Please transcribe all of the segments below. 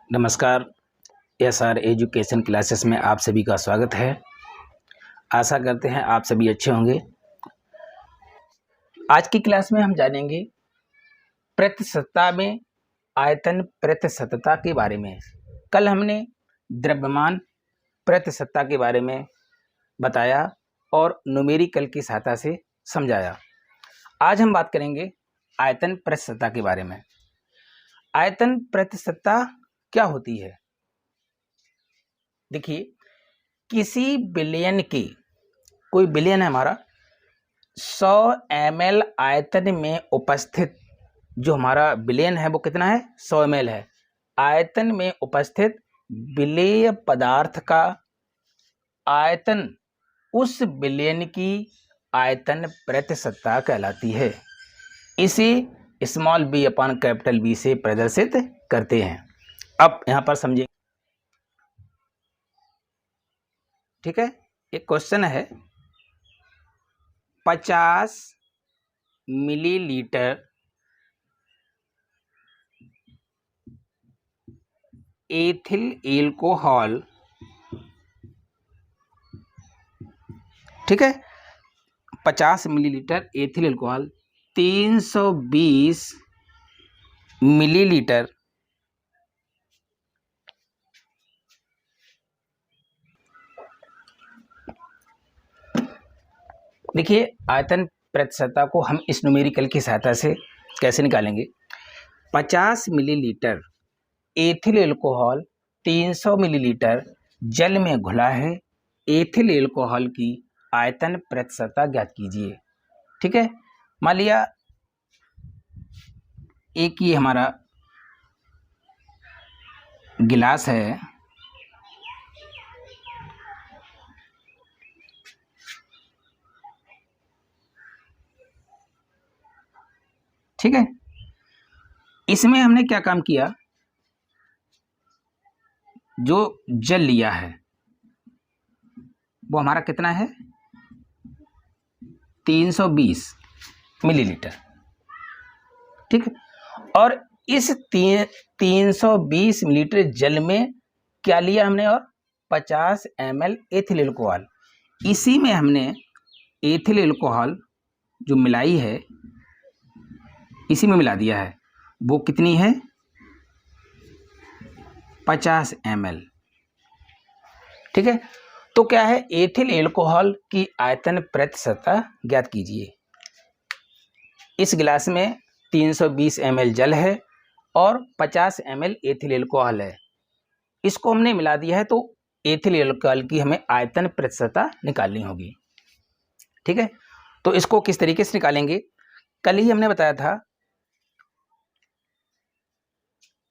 नमस्कार। SR education classes में आप सभी का स्वागत है। आशा करते हैं आप सभी अच्छे होंगे। आज की क्लास में हम जानेंगे प्रतिशतता में आयतन प्रतिशतता के बारे में। कल हमने द्रव्यमान प्रतिशतता के बारे में बताया और न्यूमेरिकल की सहायता से समझाया। आज हम बात करेंगे आयतन प्रतिशतता के बारे में। आयतन प्रतिशतता क्या होती है? देखिए, किसी बिलियन की, कोई बिलियन है हमारा, 100 ml आयतन में उपस्थित, जो हमारा बिलियन है वो कितना है? 100 ml है। आयतन में उपस्थित विलेय पदार्थ का आयतन उस बिलियन की आयतन प्रतिशतता कहलाती है। इसे small b upon capital B से प्रदर्शित करते हैं। अब यहां पर समझिए, ठीक है। एक क्वेश्चन है, 50 मिलीलीटर एथिल एल्कोहल, ठीक है, 50 मिलीलीटर एथिल एल्कोहल 320 मिलीलीटर देखिए, आयतन प्रतिशतता को हम इस न्यूमेरिकल की सहायता से कैसे निकालेंगे? 50 मिलीलीटर एथिल एल्कोहल 300 मिलीलीटर जल में घुला है। एथिल एल्कोहल की आयतन प्रतिशतता ज्ञात कीजिए। ठीक है, मान लिया एक ये हमारा गिलास है, ठीक है। इसमें हमने क्या काम किया? जो जल लिया है वो हमारा कितना है? 320 मिलीलीटर, ठीक है। और इस 320 मिलीलीटर जल में क्या लिया हमने? और 50 ml एथिल एल्कोहल। इसी में हमने एथिल एल्कोहल जो मिलाई है, इसी में मिला दिया है। वो कितनी है? 50 ml, ठीक है। तो क्या है? एथिल एल्कोहल की आयतन प्रतिशतता ज्ञात कीजिए। इस गिलास में 320 ml जल है और 50 ml एथिल एल्कोहल है। इसको हमने मिला दिया है, तो एथिल एल्कोहल की हमें आयतन प्रतिशतता निकालनी होगी, ठीक है। तो इसको किस तरीके से निकालेंगे? कल ही हमने बताया था,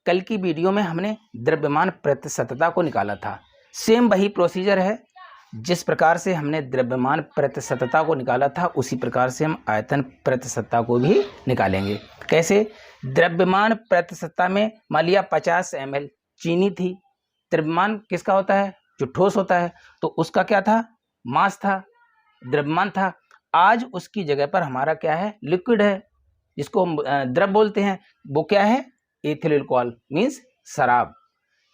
कल की वीडियो में हमने द्रव्यमान प्रतिशतता को निकाला था। सेम वही प्रोसीजर है, जिस प्रकार से हमने द्रव्यमान प्रतिशतता को निकाला था उसी प्रकार से हम आयतन प्रतिशतता को भी निकालेंगे। कैसे? द्रव्यमान प्रतिशतता में मान लिया 50 ml चीनी थी। द्रव्यमान किसका होता है? जो ठोस होता है, तो उसका क्या था? मास था, द्रव्यमान था। आज उसकी जगह पर हमारा क्या है? लिक्विड है, जिसको हम द्रव बोलते हैं। वो क्या है? एथिल एल्कोहल मीन्स शराब,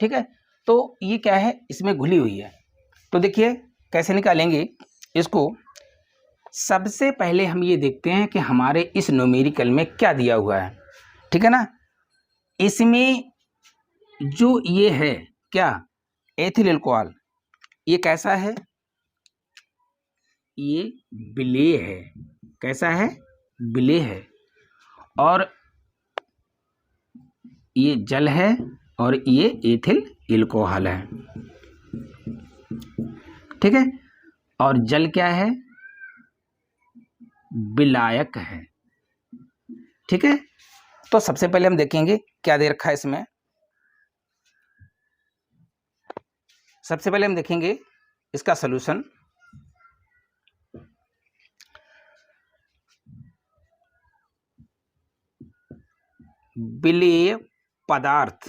ठीक है। तो ये क्या है? इसमें घुली हुई है। तो देखिए कैसे निकालेंगे इसको। सबसे पहले हम ये देखते हैं कि हमारे इस न्यूमेरिकल में क्या दिया हुआ है, ठीक है ना। इसमें जो ये है क्या? Ethyl alcohol. ये कैसा है? ये विलेय है। कैसा है? विलेय है। और ये जल है और ये एथिल एल्कोहल है, ठीक है। और जल क्या है? विलायक है, ठीक है। तो सबसे पहले हम देखेंगे क्या दे रखा है इसमें। सबसे पहले हम देखेंगे इसका सॉल्यूशन। विलेय पदार्थ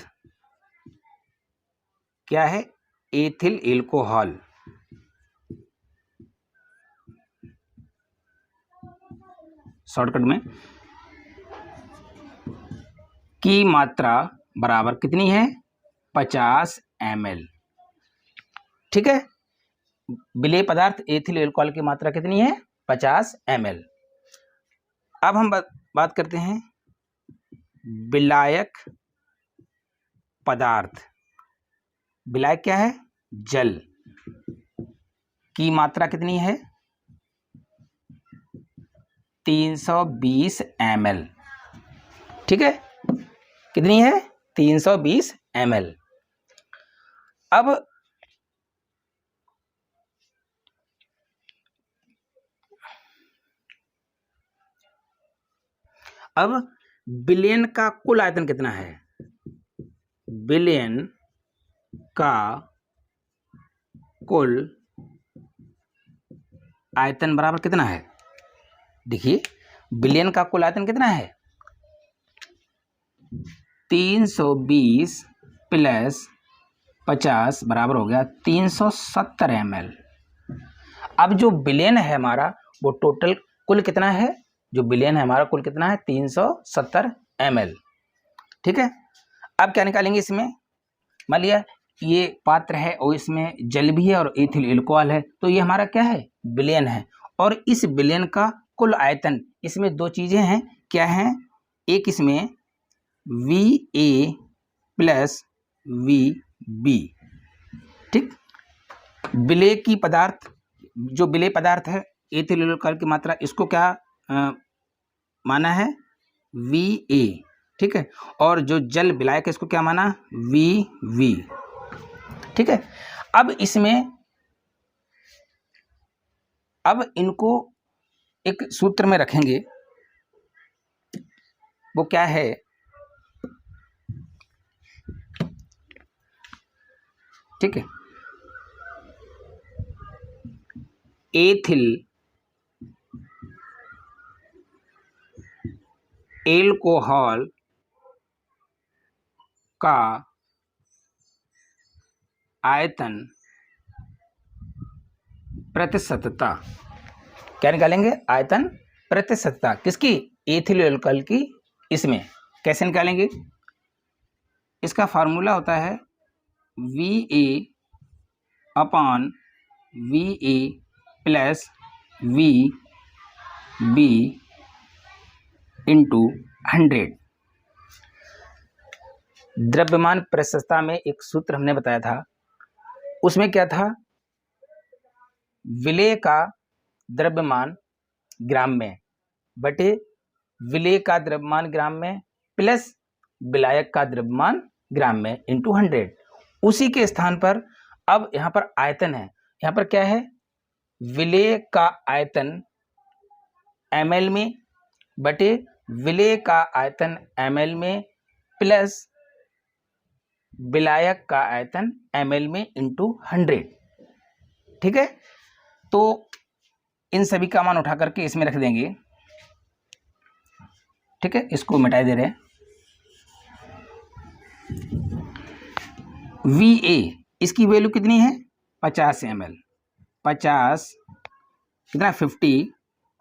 क्या है? Ethyl alcohol. शॉर्टकट में की मात्रा बराबर कितनी है? 50 ml। ठीक है, विलेय पदार्थ एथिल अल्कोहल की मात्रा कितनी है? 50 ml। अब हम बात करते हैं विलायक पदार्थ। विलायक क्या है? जल की मात्रा कितनी है? 320 ml। ठीक है, कितनी है? 320 ml। अब विलयन का कुल आयतन कितना है? विलयन का कुल आयतन बराबर कितना है? देखिए, विलयन का कुल आयतन कितना है? 320 प्लस 50 बराबर हो गया 370 ml। अब जो विलयन है हमारा, वो टोटल कुल कितना है? जो विलयन है हमारा कुल कितना है? 370 ml। ठीक है, अब क्या निकालेंगे इसमें? मान लिया ये पात्र है और इसमें जल भी है और एथिल अल्कोहल है, तो ये हमारा क्या है? विलयन है। और इस विलयन का कुल आयतन, इसमें दो चीजें हैं, क्या है? एक इसमें Va प्लस Vb। ठीक, विलेय की पदार्थ, जो विलेय पदार्थ है एथिल अल्कोहल की मात्रा, इसको क्या माना है? Va। ठीक है, और जो जल विलायक है इसको क्या माना? Vv। ठीक है, अब इसमें, अब इनको एक सूत्र में रखेंगे, वो क्या है? ठीक है, एथिल अल्कोहल का आयतन प्रतिशतता। क्या निकालेंगे? आयतन प्रतिशतता किसकी? एथिल अल्कोहल की। इसमें कैसे निकालेंगे? इसका फार्मूला होता है Va upon Va plus Vb into 100। द्रव्यमान प्रतिशतता में एक सूत्र हमने बताया था, उसमें क्या था? विलेय का द्रव्यमान ग्राम में बटे विलेय का द्रव्यमान ग्राम में प्लस विलायक का द्रव्यमान ग्राम में इंटू 100। उसी के स्थान पर अब यहाँ पर आयतन है, यहाँ पर क्या है? विलेय का आयतन ml में बटे विलेय का आयतन ml में प्लस विलायक का आयतन ml में इंटू 100। ठीक है, तो इन सभी का मान उठा करके इसमें रख देंगे। ठीक है, इसको मिटा दे रहे हैं। Va इसकी वैल्यू कितनी है? 50 ml। 50 कितना? 50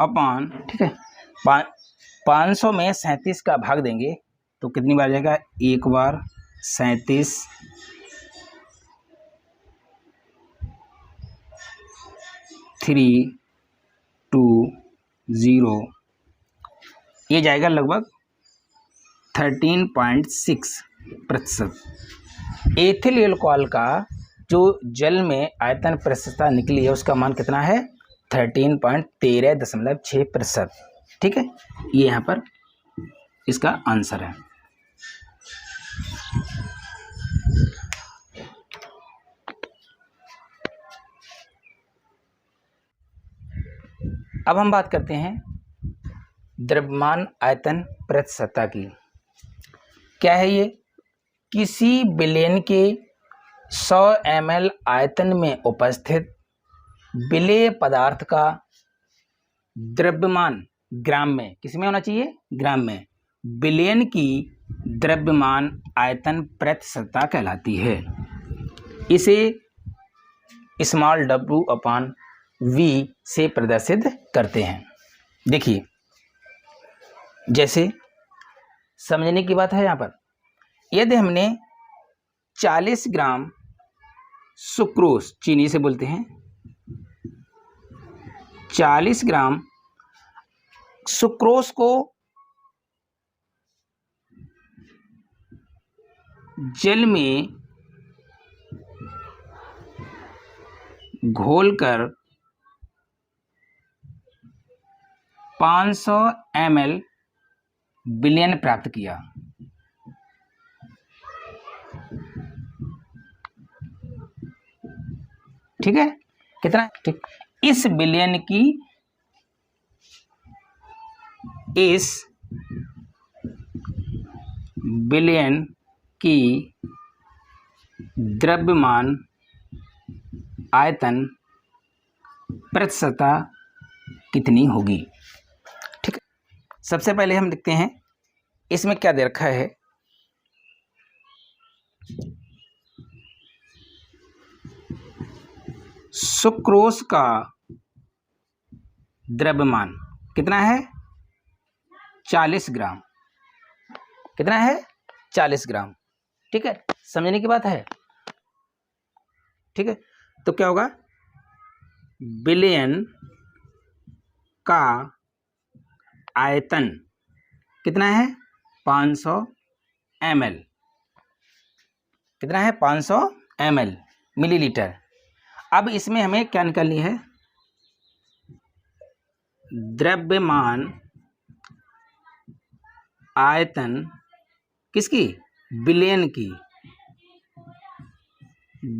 अपॉन, ठीक है, 500 में 37 का भाग देंगे तो कितनी बार जाएगा? एक बार 37, 3, 2, 0, ये जाएगा लगभग 13.6%। एथिल अल्कोहल का जो जल में आयतन प्रतिशतता निकली है उसका मान कितना है? 13.6%। ठीक है, ये यहाँ पर इसका आंसर है। अब हम बात करते हैं द्रव्यमान आयतन प्रतिशतता की। क्या है ये? किसी विलयन के 100 ml आयतन में उपस्थित विलेय पदार्थ का द्रव्यमान ग्राम में, किसमें होना चाहिए? ग्राम में। विलयन की द्रव्यमान आयतन प्रतिशतता कहलाती है। इसे स्मॉल w/v से प्रदर्शित करते हैं। देखिए, जैसे समझने की बात है यहाँ पर, यदि हमने 40 ग्राम सुक्रोज, चीनी से बोलते हैं, 40 ग्राम सुक्रोज को जल में घोलकर 500 ml विलयन प्राप्त किया। ठीक है, कितना? ठीक, इस विलयन की द्रव्यमान आयतन प्रतिशतता कितनी होगी? ठीक है, सबसे पहले हम देखते हैं इसमें क्या दे रखा है। सुक्रोज का द्रव्यमान कितना है? 40 ग्राम। कितना है? 40 ग्राम। ठीक है, समझने की बात है। ठीक है, तो क्या होगा? विलयन का आयतन कितना है? 500 ml। कितना है? 500 ml, मिलीलीटर। अब इसमें हमें क्या निकालनी है? द्रव्यमान आयतन किसकी? विलयन की।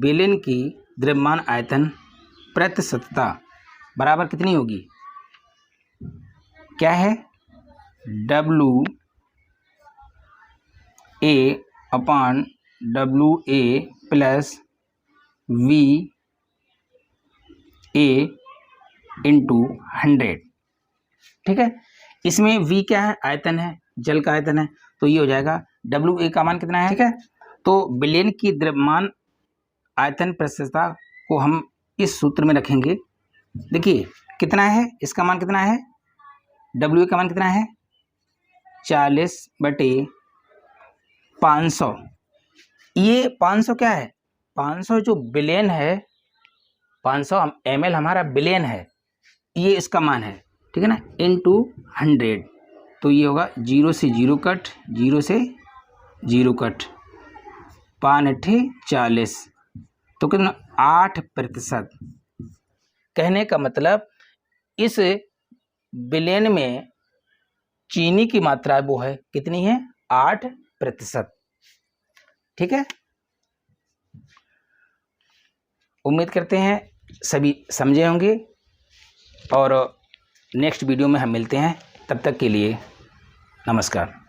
विलयन की द्रव्यमान आयतन प्रतिशतता बराबर कितनी होगी? क्या है? WA/WA plus VA into 100। ठीक है, इसमें V क्या है? आयतन है, जल का आयतन है, तो ये हो जाएगा WA का मान कितना है? ठीक है, तो विलयन की द्रव्यमान आयतन प्रतिशतता को हम इस सूत्र में रखेंगे। देखिए कितना है, इसका मान कितना है? WA का मान कितना है? 40/500। ये 500 क्या है? 500 जो विलयन है, 500 ml हमारा विलयन है, ये इसका मान है। ठीक है ना, इंटू 100, तो ये होगा 0 से 0 कट, 0 से 0 कट, 5×8 40, तो कितना? 8%। कहने का मतलब इस विलयन में चीनी की मात्रा वो है कितनी है? 8%। ठीक है, उम्मीद करते हैं सभी समझे होंगे, और नेक्स्ट वीडियो में हम मिलते हैं। तब तक के लिए नमस्कार।